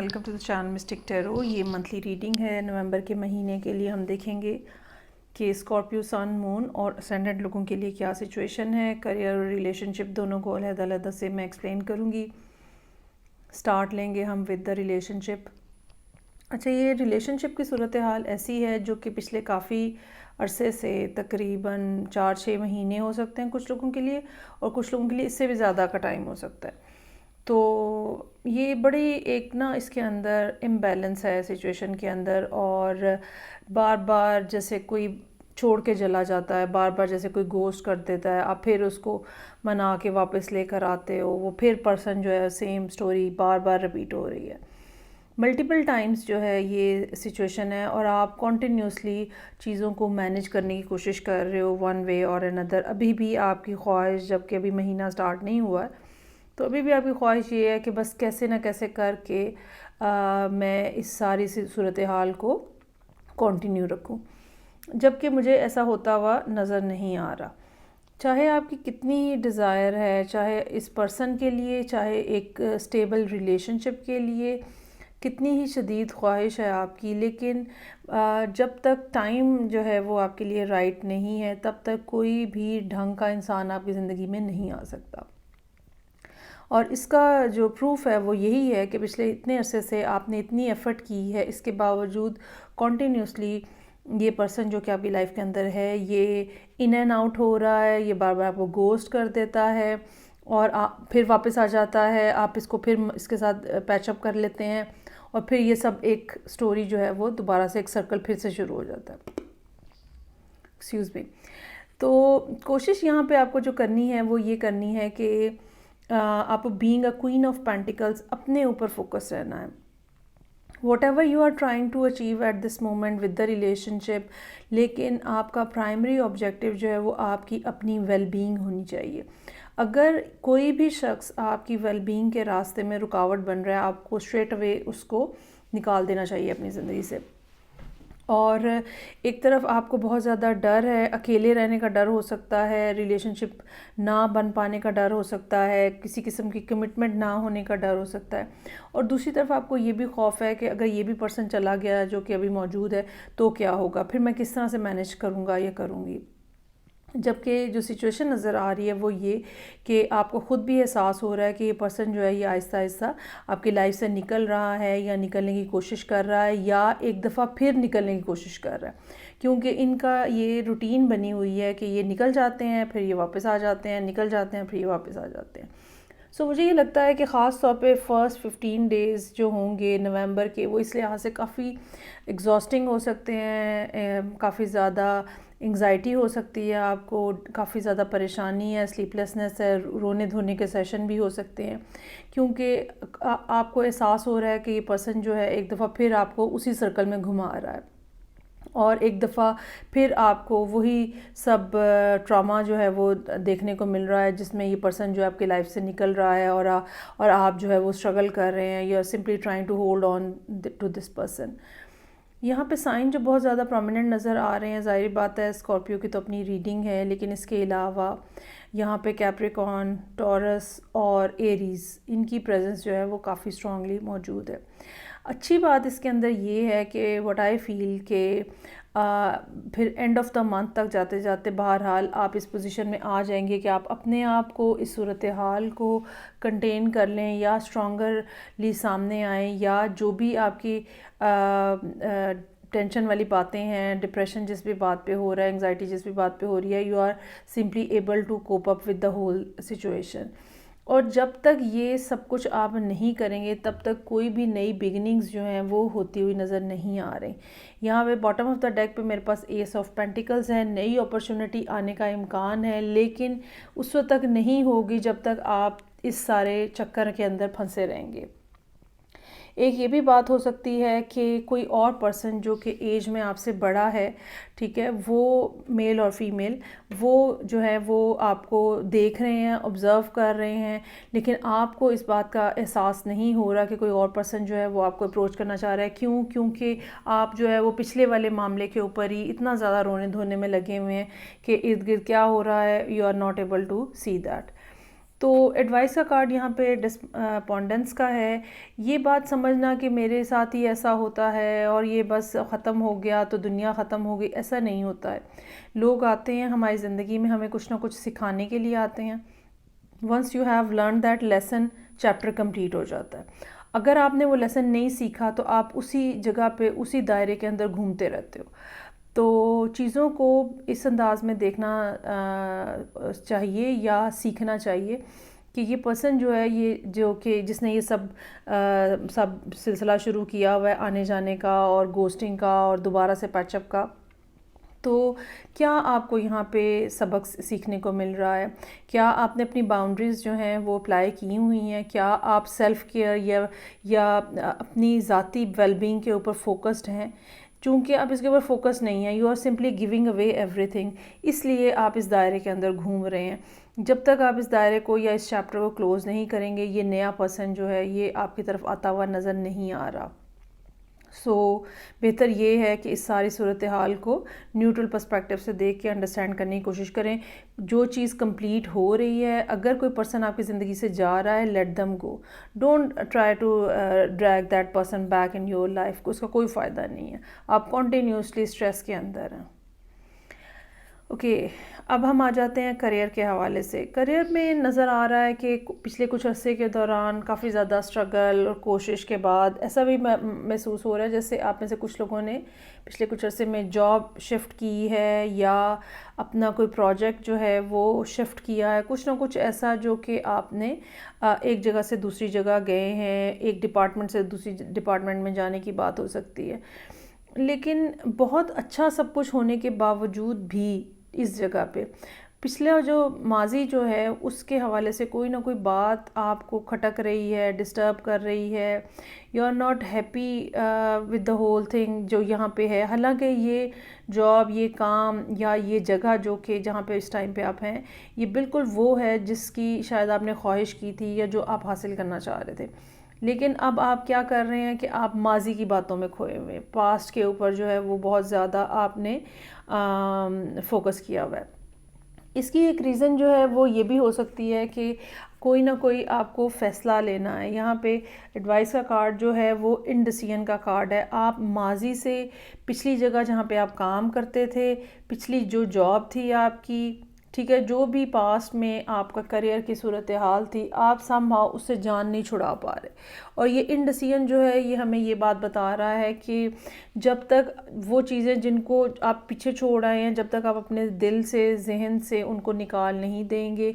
Welcome to the channel mystic tarot. یہ monthly reading ہے نومبر کے مہینے کے لیے. ہم دیکھیں گے کہ اسکارپیو سن مون اور اسینڈنٹ لوگوں کے لیے کیا سچویشن ہے. کریئر اور ریلیشن شپ دونوں کو علیحدہ علیحدہ سے میں ایکسپلین کروں گی. سٹارٹ لیں گے ہم ود دا ریلیشن شپ. اچھا، یہ ریلیشن شپ کی صورتحال ایسی ہے جو کہ پچھلے کافی عرصے سے تقریباً 4-6 مہینے ہو سکتے ہیں کچھ لوگوں کے لیے، اور کچھ لوگوں کے لیے اس سے بھی زیادہ کا ٹائم ہو سکتا ہے. تو یہ بڑی ایک اس کے اندر امبیلنس ہے سچویشن کے اندر، اور بار بار جیسے کوئی چھوڑ کے چلا جاتا ہے، بار بار جیسے کوئی گھوسٹ کر دیتا ہے، آپ پھر اس کو منا کے واپس لے کر آتے ہو، وہ پھر پرسن جو ہے سیم سٹوری بار بار ریپیٹ ہو رہی ہے. ملٹیپل ٹائمز جو ہے یہ سچویشن ہے، اور آپ کنٹینیوسلی چیزوں کو مینیج کرنے کی کوشش کر رہے ہو ون وے اور اندر. ابھی بھی آپ کی خواہش، جب کہ ابھی مہینہ سٹارٹ نہیں ہوا ہے، تو ابھی بھی آپ کی خواہش یہ ہے کہ بس کیسے نہ کیسے کر کے میں اس ساری صورتحال کو کنٹینیو رکھوں، جبکہ مجھے ایسا ہوتا ہوا نظر نہیں آ رہا. چاہے آپ کی کتنی ڈیزائر ہے، چاہے اس پرسن کے لیے، چاہے ایک اسٹیبل ریلیشن شپ کے لیے کتنی ہی شدید خواہش ہے آپ کی، لیکن جب تک ٹائم جو ہے وہ آپ کے لیے رائٹ نہیں ہے، تب تک کوئی بھی ڈھنگ کا انسان آپ کی زندگی میں نہیں آ سکتا. اور اس کا جو پروف ہے وہ یہی ہے کہ پچھلے اتنے عرصے سے آپ نے اتنی ایفرٹ کی ہے، اس کے باوجود کنٹینیوسلی یہ پرسن جو کہ آپ کی لائف کے اندر ہے یہ ان اینڈ آؤٹ ہو رہا ہے، یہ بار بار آپ کو گھوسٹ کر دیتا ہے اور پھر واپس آ جاتا ہے. آپ اس کو پھر اس کے ساتھ پیچ اپ کر لیتے ہیں، اور پھر یہ سب ایک سٹوری جو ہے وہ دوبارہ سے ایک سرکل پھر سے شروع ہو جاتا ہے. Excuse me. تو کوشش یہاں پہ آپ کو جو کرنی ہے وہ یہ کرنی ہے کہ آپ being a queen of pentacles اپنے اوپر فوکس رہنا ہے. Whatever you are trying to achieve at this moment with the relationship, لیکن آپ کا پرائمری آبجیکٹیو جو ہے وہ آپ کی اپنی ویل بینگ ہونی چاہیے. اگر کوئی بھی شخص آپ کی ویل بینگ کے راستے میں رکاوٹ بن رہا ہے، آپ کو اسٹریٹ اوے اس کو نکال دینا چاہیے اپنی زندگی سے. اور ایک طرف آپ کو بہت زیادہ ڈر ہے، اکیلے رہنے کا ڈر ہو سکتا ہے، ریلیشن شپ نہ بن پانے کا ڈر ہو سکتا ہے، کسی قسم کی کمٹمنٹ نہ ہونے کا ڈر ہو سکتا ہے. اور دوسری طرف آپ کو یہ بھی خوف ہے کہ اگر یہ بھی پرسن چلا گیا جو کہ ابھی موجود ہے تو کیا ہوگا، پھر میں کس طرح سے مینیج کروں گا یا کروں گی. جبکہ جو سچویشن نظر آ رہی ہے وہ یہ کہ آپ کو خود بھی احساس ہو رہا ہے کہ یہ پرسن جو ہے یہ آہستہ آہستہ آپ کی لائف سے نکل رہا ہے، یا نکلنے کی کوشش کر رہا ہے، یا ایک دفعہ پھر نکلنے کی کوشش کر رہا ہے. کیونکہ ان کا یہ روٹین بنی ہوئی ہے کہ یہ نکل جاتے ہیں پھر یہ واپس آ جاتے ہیں، نکل جاتے ہیں پھر یہ واپس آ جاتے ہیں. مجھے یہ لگتا ہے کہ خاص طور پہ فرسٹ 15 ڈیز جو ہوں گے نومبر کے، وہ اس لحاظ سے کافی ایگزاسٹنگ ہو سکتے ہیں، کافی زیادہ انگزائٹی ہو سکتی ہے، آپ کو کافی زیادہ پریشانی ہے، سلیپ لیسنس ہے، رونے دھونے کے سیشن بھی ہو سکتے ہیں، کیونکہ آپ کو احساس ہو رہا ہے کہ یہ پرسن جو ہے ایک دفعہ پھر آپ کو اسی سرکل میں گھما رہا ہے، اور ایک دفعہ پھر آپ کو وہی سب ٹراما جو ہے وہ دیکھنے کو مل رہا ہے، جس میں یہ پرسن جو آپ کی لائف سے نکل رہا ہے، اور آپ جو ہے وہ اسٹرگل کر رہے ہیں، you are simply trying to hold on to this person. یہاں پہ سائن جو بہت زیادہ پرومیننٹ نظر آ رہے ہیں، ظاہر بات ہے اسکارپیو کی تو اپنی ریڈنگ ہے، لیکن اس کے علاوہ یہاں پہ کیپریکارن، ٹورس اور ایریز، ان کی پریزنس جو ہے وہ کافی اسٹرانگلی موجود ہے. اچھی بات اس کے اندر یہ ہے کہ واٹ آئی فیل کہ پھر اینڈ آف دا منتھ تک جاتے جاتے بہرحال آپ اس پوزیشن میں آ جائیں گے کہ آپ اپنے آپ کو اس صورتحال کو کنٹین کر لیں، یا اسٹرانگرلی سامنے آئیں، یا جو بھی آپ کی ٹینشن والی باتیں ہیں، ڈپریشن جس بھی بات پہ ہو رہا ہے، انگزائٹی جس بھی بات پہ ہو رہی ہے، you are simply able to cope up with the whole situation. اور جب تک یہ سب کچھ آپ نہیں کریں گے تب تک کوئی بھی نئی بگننگز جو ہیں وہ ہوتی ہوئی نظر نہیں آ رہی. یہاں پہ باٹم آف دا ڈیک پہ میرے پاس ایس آف پینٹیکلز ہے، نئی اپرچونٹی آنے کا امکان ہے، لیکن اس وقت تک نہیں ہوگی جب تک آپ اس سارے چکر کے اندر پھنسے رہیں گے. ایک یہ بھی بات ہو سکتی ہے کہ کوئی اور پرسن جو کہ ایج میں آپ سے بڑا ہے، ٹھیک ہے، وہ میل اور فیمیل، وہ جو ہے وہ آپ کو دیکھ رہے ہیں، آبزرو کر رہے ہیں، لیکن آپ کو اس بات کا احساس نہیں ہو رہا کہ کوئی اور پرسن جو ہے وہ آپ کو اپروچ کرنا چاہ رہا ہے. کیونکہ آپ جو ہے وہ پچھلے والے معاملے کے اوپر ہی اتنا زیادہ رونے دھونے میں لگے ہوئے ہیں کہ ارد گرد کیا ہو رہا ہے، you are not able to see that. تو ایڈوائس کا کارڈ یہاں پہ ڈسپونڈنس کا ہے. یہ بات سمجھنا کہ میرے ساتھ ہی ایسا ہوتا ہے اور یہ بس ختم ہو گیا تو دنیا ختم ہو گئی، ایسا نہیں ہوتا ہے. لوگ آتے ہیں ہماری زندگی میں ہمیں کچھ نہ کچھ سکھانے کے لیے آتے ہیں. Once you have learn that lesson, chapter complete ہو جاتا ہے. اگر آپ نے وہ لیسن نہیں سیکھا تو آپ اسی جگہ پہ اسی دائرے کے اندر گھومتے رہتے ہو. تو چیزوں کو اس انداز میں دیکھنا چاہیے یا سیکھنا چاہیے کہ یہ پرسن جو ہے، یہ جو کہ جس نے یہ سب سلسلہ شروع کیا ہوا ہے آنے جانے کا اور گوسٹنگ کا اور دوبارہ سے پیچ اپ کا، تو کیا آپ کو یہاں پہ سبق سیکھنے کو مل رہا ہے؟ کیا آپ نے اپنی باؤنڈریز جو ہیں وہ اپلائی کی ہوئی ہیں؟ کیا آپ سیلف کیئر یا اپنی ذاتی ویل بینگ کے اوپر فوکسڈ ہیں؟ چونکہ آپ اس کے اوپر فوکس نہیں ہیں، you are simply giving away everything, اس لیے آپ اس دائرے کے اندر گھوم رہے ہیں. جب تک آپ اس دائرے کو یا اس چیپٹر کو کلوز نہیں کریں گے، یہ نیا پرسن جو ہے یہ آپ کی طرف آتا ہوا نظر نہیں آ رہا. سو بہتر یہ ہے کہ اس ساری صورتحال کو نیوٹرل پرسپیکٹو سے دیکھ کے انڈرسٹینڈ کرنے کی کوشش کریں. جو چیز کمپلیٹ ہو رہی ہے، اگر کوئی پرسن آپ کی زندگی سے جا رہا ہے، let them go. Don't try to drag that person back in your life. اس کا کوئی فائدہ نہیں ہے، آپ کنٹینیوسلی اسٹریس کے اندر ہیں. اوکے، اب ہم آ جاتے ہیں کریئر کے حوالے سے. کریئر میں نظر آ رہا ہے کہ پچھلے کچھ عرصے کے دوران کافی زیادہ اسٹرگل اور کوشش کے بعد ایسا بھی محسوس ہو رہا ہے جیسے آپ میں سے کچھ لوگوں نے پچھلے کچھ عرصے میں جاب شفٹ کی ہے یا اپنا کوئی پروجیکٹ جو ہے وہ شفٹ کیا ہے. کچھ نہ کچھ ایسا جو کہ آپ نے ایک جگہ سے دوسری جگہ گئے ہیں، ایک ڈپارٹمنٹ سے دوسری ڈپارٹمنٹ میں جانے کی بات ہو سکتی ہے. لیکن بہت اچھا سب کچھ ہونے کے باوجود بھی اس جگہ پہ پچھلا جو ماضی جو ہے اس کے حوالے سے کوئی نہ کوئی بات آپ کو کھٹک رہی ہے، ڈسٹرب کر رہی ہے. You are not happy with the whole thing جو یہاں پہ ہے. حالانکہ یہ جاب، یہ کام یا یہ جگہ جو کہ جہاں پہ اس ٹائم پہ آپ ہیں، یہ بالکل وہ ہے جس کی شاید آپ نے خواہش کی تھی یا جو آپ حاصل کرنا چاہ رہے تھے. لیکن اب آپ کیا کر رہے ہیں کہ آپ ماضی کی باتوں میں کھوئے ہوئے، پاسٹ کے اوپر جو ہے وہ بہت زیادہ آپ نے فوکس کیا ہوا ہے. اس کی ایک ریزن جو ہے وہ یہ بھی ہو سکتی ہے کہ کوئی نہ کوئی آپ کو فیصلہ لینا ہے. یہاں پہ ایڈوائس کا کارڈ جو ہے وہ انڈیسیژن کا کارڈ ہے. آپ ماضی سے پچھلی جگہ جہاں پہ آپ کام کرتے تھے، پچھلی جو جاب تھی آپ کی، ٹھیک ہے، جو بھی پاسٹ میں آپ کا کریئر کی صورتحال تھی، آپ سم ہاؤ اس سے جان نہیں چھڑا پا رہے. اور یہ انڈیسیژن جو ہے یہ ہمیں یہ بات بتا رہا ہے کہ جب تک وہ چیزیں جن کو آپ پیچھے چھوڑ آئے ہیں، جب تک آپ اپنے دل سے، ذہن سے ان کو نکال نہیں دیں گے،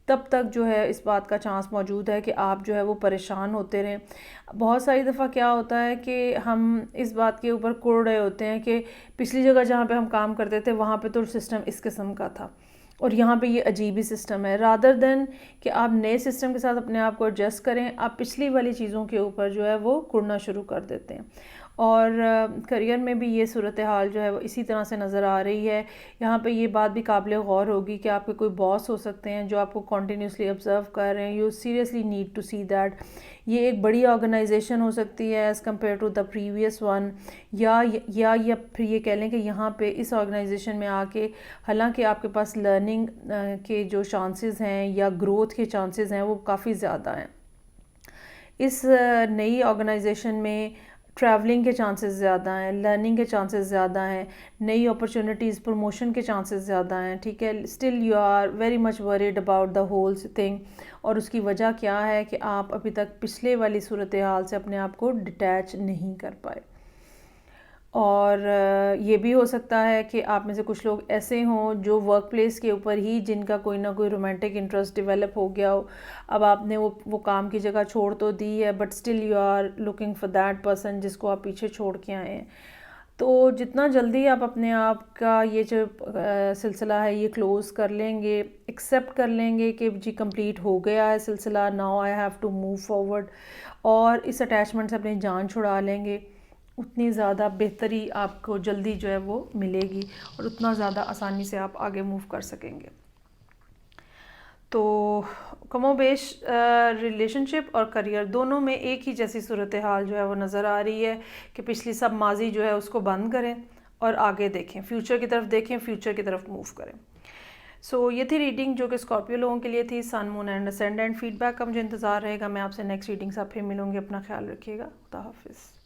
تب تک جو ہے اس بات کا چانس موجود ہے کہ آپ جو ہے وہ پریشان ہوتے رہیں. بہت ساری دفعہ کیا ہوتا ہے کہ ہم اس بات کے اوپر کوڑ رہے ہوتے ہیں کہ پچھلی جگہ جہاں پہ ہم کام کرتے تھے وہاں پہ تو سسٹم اس قسم کا تھا اور یہاں پہ یہ عجیب ہی سسٹم ہے. رادر دین کہ آپ نئے سسٹم کے ساتھ اپنے آپ کو ایڈجسٹ کریں، آپ پچھلی والی چیزوں کے اوپر جو ہے وہ کڑنا شروع کر دیتے ہیں. اور کریئر میں بھی یہ صورتحال جو ہے وہ اسی طرح سے نظر آ رہی ہے. یہاں پہ یہ بات بھی قابل غور ہوگی کہ آپ کے کوئی باس ہو سکتے ہیں جو آپ کو کنٹینیوسلی آبزرو کر رہے ہیں. You seriously need to see that. یہ ایک بڑی آرگنائزیشن ہو سکتی ہے as compare to the previous one, یا پھر یہ کہہ لیں کہ یہاں پہ اس آرگنائزیشن میں آ کے حالانکہ آپ کے پاس لرننگ کے جو چانسز ہیں یا گروتھ کے چانسز ہیں وہ کافی زیادہ ہیں. اس نئی آرگنائزیشن میں ٹریولنگ کے چانسز زیادہ ہیں، لرننگ کے چانسز زیادہ ہیں، نئی اپرچونٹیز، پروموشن کے چانسز زیادہ ہیں. ٹھیک ہے، still you are very much worried about the whole thing. اور اس کی وجہ کیا ہے کہ آپ ابھی تک پچھلے والی صورتحال سے اپنے آپ کو ڈٹیچ نہیں کر پائے. اور یہ بھی ہو سکتا ہے کہ آپ میں سے کچھ لوگ ایسے ہوں جو ورک پلیس کے اوپر ہی جن کا کوئی نہ کوئی رومانٹک انٹرسٹ ڈیولپ ہو گیا ہو. اب آپ نے وہ کام کی جگہ چھوڑ تو دی ہے، but still you are looking for that person جس کو آپ پیچھے چھوڑ کے آئے ہیں. تو جتنا جلدی آپ اپنے آپ کا یہ جو سلسلہ ہے یہ کلوز کر لیں گے، ایکسیپٹ کر لیں گے کہ جی کمپلیٹ ہو گیا ہے سلسلہ، now I have to move forward, اور اس اٹیچمنٹ سے اپنی جان چھڑا لیں گے، اتنی زیادہ بہتری آپ کو جلدی جو ہے وہ ملے گی اور اتنا زیادہ آسانی سے آپ آگے موو کر سکیں گے. تو کم و بیش ریلیشن شپ اور کریئر دونوں میں ایک ہی جیسی صورتحال جو ہے وہ نظر آ رہی ہے کہ پچھلی سب ماضی جو ہے اس کو بند کریں اور آگے دیکھیں، فیوچر کی طرف دیکھیں، فیوچر کی طرف موو کریں. سو یہ تھی ریڈنگ جو کہ اسکارپیو لوگوں کے لیے تھی، سن مون اینڈ اسینڈنٹ. فیڈ بیک کا مجھے انتظار رہے گا. میں آپ سے نیکسٹ ریڈنگ سے پھر ملوں گی. اپنا خیال رکھیے گا. خدا حافظ.